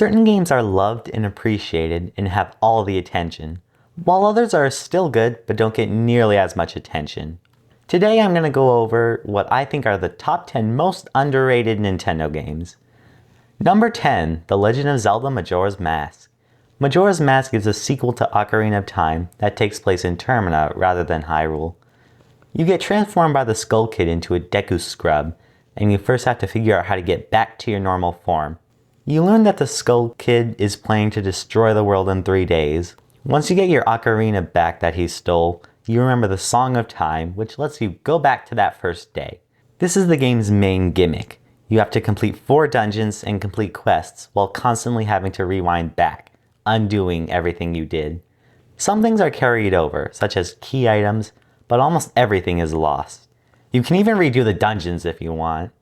Certain games are loved and appreciated and have all the attention, while others are still good but don't get nearly as much attention. Today I'm going to go over what I think are the top 10 most underrated Nintendo games. Number 10, The Legend of Zelda Majora's Mask. Majora's Mask is a sequel to Ocarina of Time that takes place in Termina rather than Hyrule. You get transformed by the Skull Kid into a Deku Scrub, and you first have to figure out how to get back to your normal form. You learn that the Skull Kid is planning to destroy the world in 3 days. Once you get your ocarina back that he stole, you remember the Song of Time, which lets you go back to that first day. This is the game's main gimmick. You have to complete 4 dungeons and complete quests while constantly having to rewind back, undoing everything you did. Some things are carried over, such as key items, but almost everything is lost. You can even redo the dungeons if you want.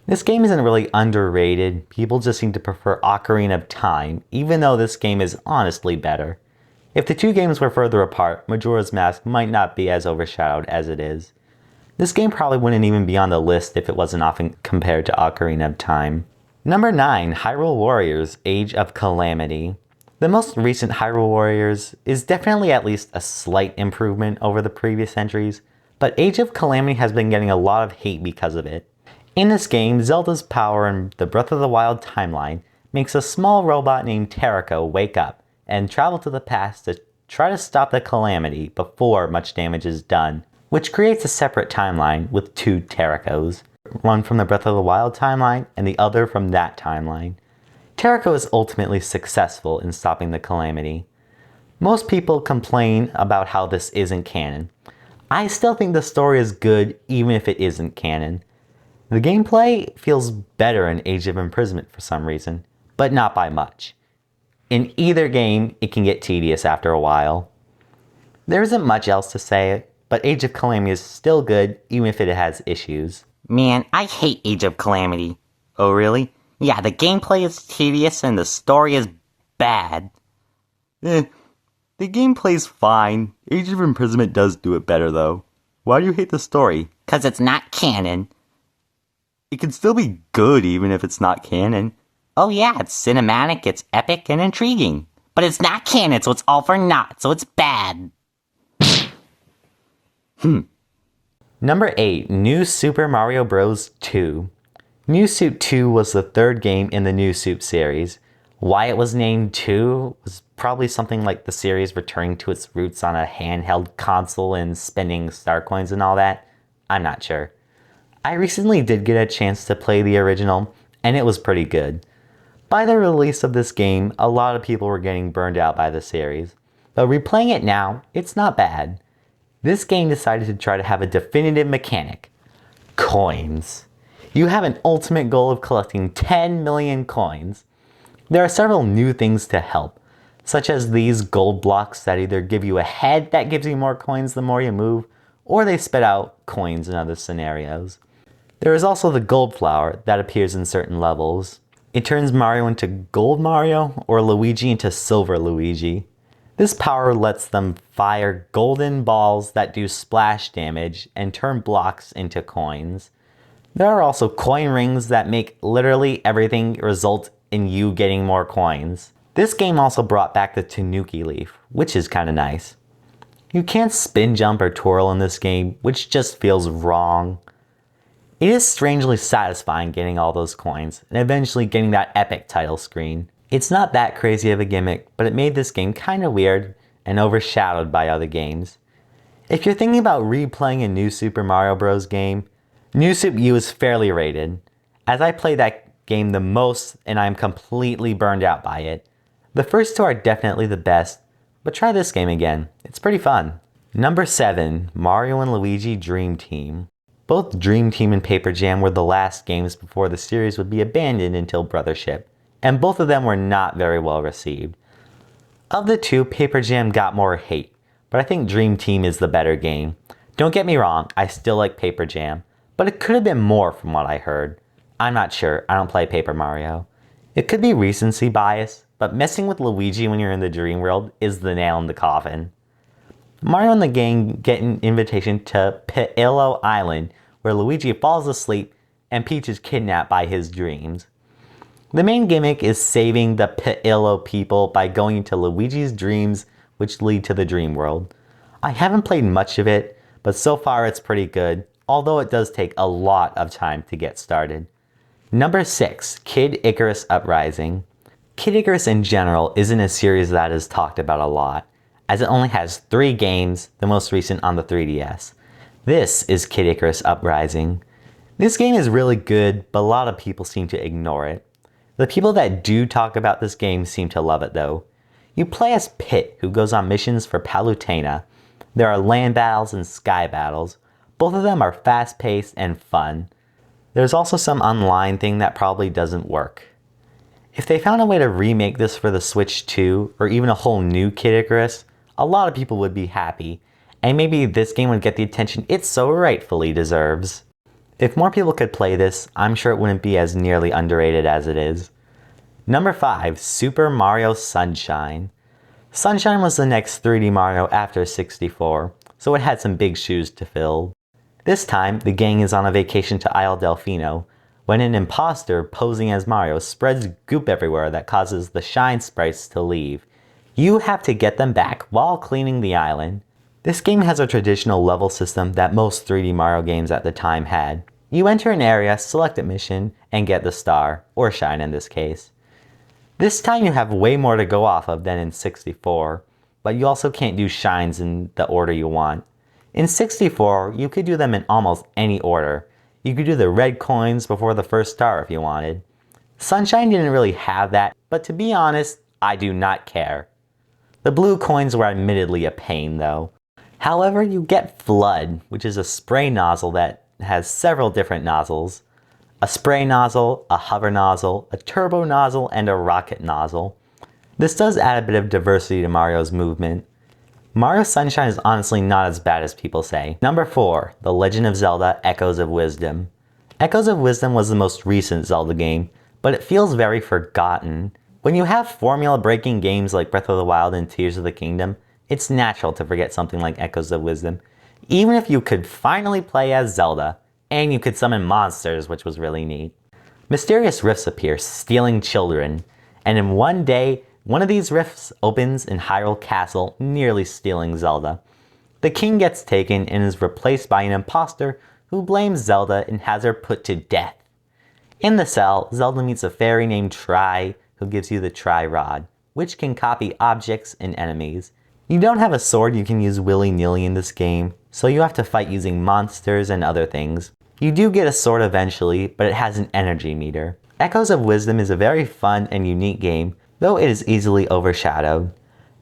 This game isn't really underrated, people just seem to prefer Ocarina of Time, even though this game is honestly better. If the two games were further apart, Majora's Mask might not be as overshadowed as it is. This game probably wouldn't even be on the list if it wasn't often compared to Ocarina of Time. Number 9, Hyrule Warriors Age of Calamity. The most recent Hyrule Warriors is definitely at least a slight improvement over the previous entries, but Age of Calamity has been getting a lot of hate because of it. In this game, Zelda's power in the Breath of the Wild timeline makes a small robot named Terrako wake up and travel to the past to try to stop the calamity before much damage is done, which creates a separate timeline with 2 Terrakos, one from the Breath of the Wild timeline and the other from that timeline. Terrako is ultimately successful in stopping the calamity. Most people complain about how this isn't canon. I still think the story is good even if it isn't canon. The gameplay feels better in Age of Imprisonment for some reason, but not by much. In either game, it can get tedious after a while. There isn't much else to say, but Age of Calamity is still good even if it has issues. Man, I hate Age of Calamity. Oh really? Yeah, the gameplay is tedious and the story is bad. The gameplay's fine. Age of Imprisonment does do it better though. Why do you hate the story? 'Cause it's not canon. It can still be good even if it's not canon. Oh yeah, it's cinematic, it's epic and intriguing. But it's not canon, so it's all for naught, so it's bad. Number 8, New Super Mario Bros. 2. New Soup 2 was the third game in the New Soup series. Why it was named 2 was probably something like the series returning to its roots on a handheld console and spending star coins and all that. I'm not sure. I recently did get a chance to play the original, and it was pretty good. By the release of this game, a lot of people were getting burned out by the series, but replaying it now, it's not bad. This game decided to try to have a definitive mechanic. Coins. You have an ultimate goal of collecting 10 million coins. There are several new things to help, such as these gold blocks that either give you a head that gives you more coins the more you move, or they spit out coins in other scenarios. There is also the gold flower that appears in certain levels. It turns Mario into Gold Mario or Luigi into Silver Luigi. This power lets them fire golden balls that do splash damage and turn blocks into coins. There are also coin rings that make literally everything result in you getting more coins. This game also brought back the Tanuki Leaf, which is kinda nice. You can't spin jump or twirl in this game, which just feels wrong. It is strangely satisfying getting all those coins, and eventually getting that epic title screen. It's not that crazy of a gimmick, but it made this game kinda weird and overshadowed by other games. If you're thinking about replaying a New Super Mario Bros. Game, New Soup U is fairly rated, as I play that game the most and I'm completely burned out by it. The first 2 are definitely the best, but try this game again, it's pretty fun. Number 7, Mario and Luigi Dream Team. Both Dream Team and Paper Jam were the last games before the series would be abandoned until Brothership, and both of them were not very well received. Of the 2, Paper Jam got more hate, but I think Dream Team is the better game. Don't get me wrong, I still like Paper Jam, but it could have been more from what I heard. I'm not sure, I don't play Paper Mario. It could be recency bias, but messing with Luigi when you're in the dream world is the nail in the coffin. Mario and the gang get an invitation to Pillow Island, where Luigi falls asleep and Peach is kidnapped by his dreams. The main gimmick is saving the Pillow people by going into Luigi's dreams, which lead to the dream world. I haven't played much of it, but so far it's pretty good, although it does take a lot of time to get started. Number 6, Kid Icarus Uprising. Kid Icarus in general isn't a series that is talked about a lot, as it only has 3 games, the most recent on the 3DS. This is Kid Icarus Uprising. This game is really good, but a lot of people seem to ignore it. The people that do talk about this game seem to love it though. You play as Pit, who goes on missions for Palutena. There are land battles and sky battles. Both of them are fast-paced and fun. There's also some online thing that probably doesn't work. If they found a way to remake this for the Switch 2, or even a whole new Kid Icarus, a lot of people would be happy, and maybe this game would get the attention it so rightfully deserves. If more people could play this, I'm sure it wouldn't be as nearly underrated as it is. Number 5, Super Mario Sunshine. Sunshine was the next 3D Mario after 64, so it had some big shoes to fill. This time, the gang is on a vacation to Isle Delfino, when an imposter posing as Mario spreads goop everywhere that causes the Shine sprites to leave. You have to get them back while cleaning the island. This game has a traditional level system that most 3D Mario games at the time had. You enter an area, select a mission, and get the star, or shine in this case. This time you have way more to go off of than in 64, but you also can't do shines in the order you want. In 64, you could do them in almost any order. You could do the red coins before the first star if you wanted. Sunshine didn't really have that, but to be honest, I do not care. The blue coins were admittedly a pain though. However, you get Flood, which is a spray nozzle that has several different nozzles. A spray nozzle, a hover nozzle, a turbo nozzle, and a rocket nozzle. This does add a bit of diversity to Mario's movement. Mario Sunshine is honestly not as bad as people say. Number 4, The Legend of Zelda Echoes of Wisdom. Echoes of Wisdom was the most recent Zelda game, but it feels very forgotten. When you have formula-breaking games like Breath of the Wild and Tears of the Kingdom, it's natural to forget something like Echoes of Wisdom. Even if you could finally play as Zelda, and you could summon monsters, which was really neat. Mysterious rifts appear, stealing children, and in one day, one of these rifts opens in Hyrule Castle, nearly stealing Zelda. The king gets taken and is replaced by an imposter who blames Zelda and has her put to death. In the cell, Zelda meets a fairy named Tri, who gives you the Tri Rod, which can copy objects and enemies. You don't have a sword you can use willy-nilly in this game, so you have to fight using monsters and other things. You do get a sword eventually, but it has an energy meter. Echoes of Wisdom is a very fun and unique game, though it is easily overshadowed.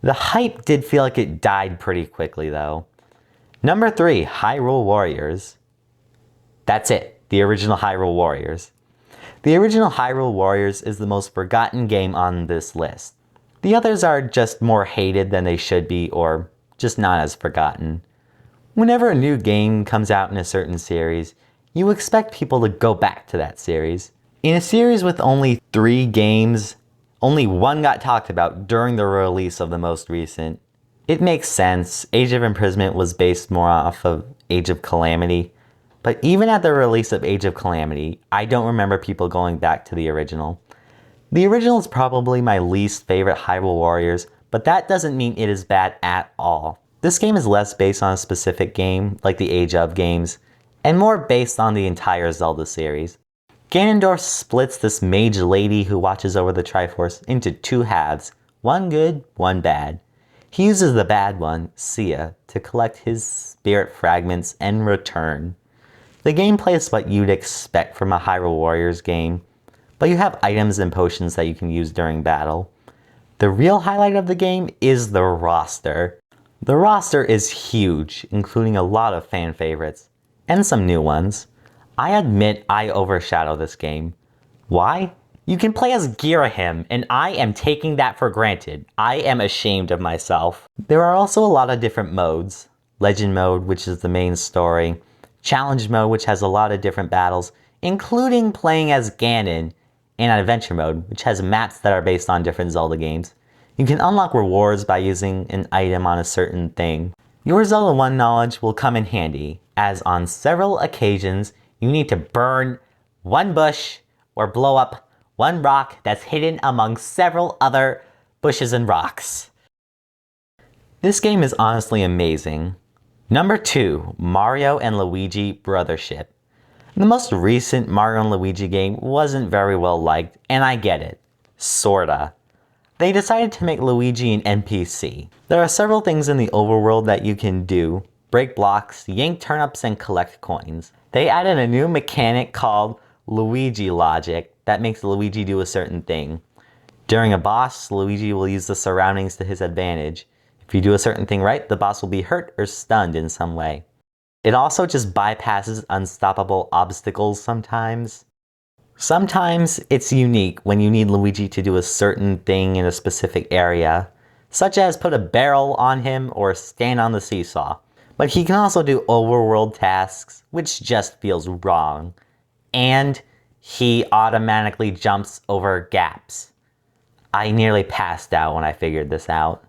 The hype did feel like it died pretty quickly though. Number 3, Hyrule Warriors. That's it, the original Hyrule Warriors. The original Hyrule Warriors is the most forgotten game on this list. The others are just more hated than they should be, or just not as forgotten. Whenever a new game comes out in a certain series, you expect people to go back to that series. In a series with only 3 games, only one got talked about during the release of the most recent. It makes sense, Age of Imprisonment was based more off of Age of Calamity, but even at the release of Age of Calamity, I don't remember people going back to the original. The original is probably my least favorite Hyrule Warriors, but that doesn't mean it is bad at all. This game is less based on a specific game, like the Age of games, and more based on the entire Zelda series. Ganondorf splits this mage lady who watches over the Triforce into 2 halves, one good, one bad. He uses the bad one, Sia, to collect his spirit fragments and return. The gameplay is what you'd expect from a Hyrule Warriors game, but you have items and potions that you can use during battle. The real highlight of the game is the roster. The roster is huge, including a lot of fan favorites, and some new ones. I admit I overshadow this game. Why? You can play as Girahim, and I am taking that for granted. I am ashamed of myself. There are also a lot of different modes. Legend mode, which is the main story. Challenge mode, which has a lot of different battles, including playing as Ganon. And Adventure mode, which has maps that are based on different Zelda games. You can unlock rewards by using an item on a certain thing. Your Zelda 1 knowledge will come in handy, as on several occasions, you need to burn 1 bush or blow up one rock that's hidden among several other bushes and rocks. This game is honestly amazing. Number 2, Mario and Luigi Brothership. The most recent Mario and Luigi game wasn't very well liked, and I get it. Sorta. They decided to make Luigi an NPC. There are several things in the overworld that you can do. Break blocks, yank turnips, and collect coins. They added a new mechanic called Luigi Logic that makes Luigi do a certain thing. During a boss, Luigi will use the surroundings to his advantage. If you do a certain thing right, the boss will be hurt or stunned in some way. It also just bypasses unstoppable obstacles sometimes. Sometimes it's unique when you need Luigi to do a certain thing in a specific area, such as put a barrel on him or stand on the seesaw. But he can also do overworld tasks, which just feels wrong. And he automatically jumps over gaps. I nearly passed out when I figured this out.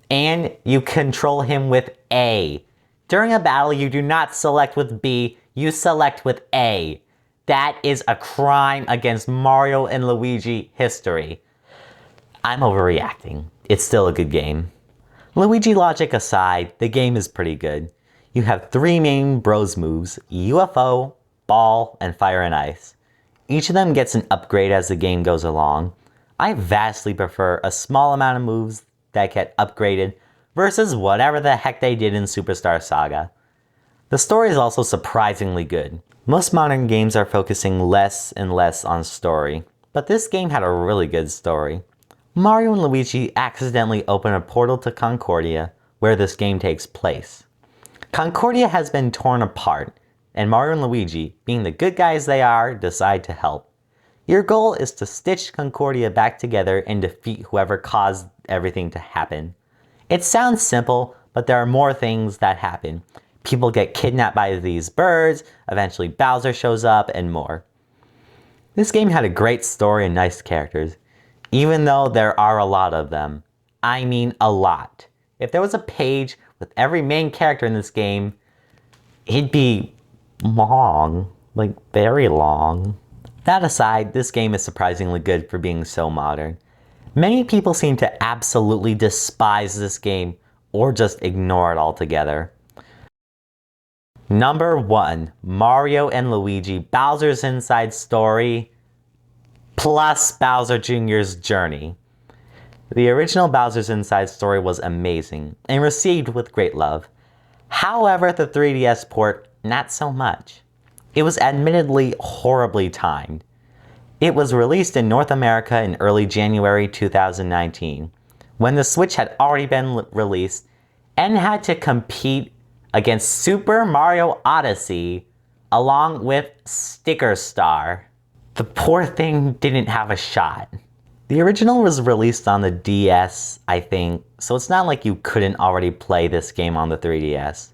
And you control him with A. During a battle, you do not select with B, you select with A. That is a crime against Mario and Luigi history. I'm overreacting. It's still a good game. Luigi logic aside, the game is pretty good. You have 3 main bros moves, UFO, Ball, and Fire and Ice. Each of them gets an upgrade as the game goes along. I vastly prefer a small amount of moves that get upgraded versus whatever the heck they did in Superstar Saga. The story is also surprisingly good. Most modern games are focusing less and less on story, but this game had a really good story. Mario and Luigi accidentally open a portal to Concordia, where this game takes place. Concordia has been torn apart, and Mario and Luigi, being the good guys they are, decide to help. Your goal is to stitch Concordia back together and defeat whoever caused everything to happen. It sounds simple, but there are more things that happen. People get kidnapped by these birds, eventually Bowser shows up, and more. This game had a great story and nice characters, even though there are a lot of them. I mean a lot. If there was a page with every main character in this game, it'd be long, like very long. That aside, this game is surprisingly good for being so modern. Many people seem to absolutely despise this game or just ignore it altogether. Number 1, Mario and Luigi Bowser's Inside Story plus Bowser Jr.'s Journey. The original Bowser's Inside Story was amazing and received with great love. However, the 3DS port, not so much. It was admittedly horribly timed. It was released in North America in early January 2019, when the Switch had already been released and had to compete against Super Mario Odyssey along with Sticker Star. The poor thing didn't have a shot. The original was released on the DS, I think, so it's not like you couldn't already play this game on the 3DS.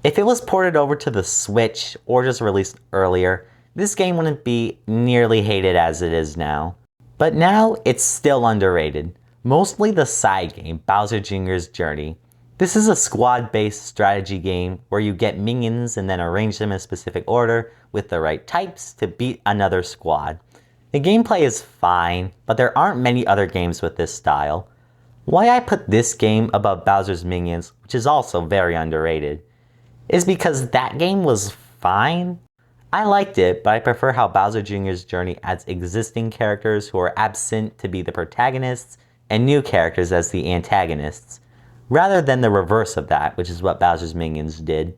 If it was ported over to the Switch or just released earlier, this game wouldn't be nearly hated as it is now. But now, it's still underrated. Mostly the side game, Bowser Jr.'s Journey. This is a squad-based strategy game where you get minions and then arrange them in a specific order with the right types to beat another squad. The gameplay is fine, but there aren't many other games with this style. Why I put this game above Bowser's Minions, which is also very underrated, is because that game was fine. I liked it, but I prefer how Bowser Jr.'s Journey adds existing characters who are absent to be the protagonists and new characters as the antagonists, rather than the reverse of that, which is what Bowser's Minions did.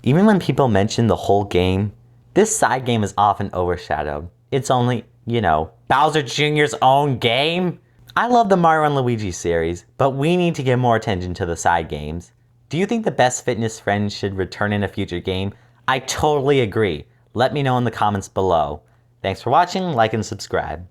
Even when people mention the whole game, this side game is often overshadowed. It's only, Bowser Jr.'s own game? I love the Mario and Luigi series, but we need to give more attention to the side games. Do you think the Best Fitness Friends should return in a future game? I totally agree. Let me know in the comments below. Thanks for watching, like and subscribe.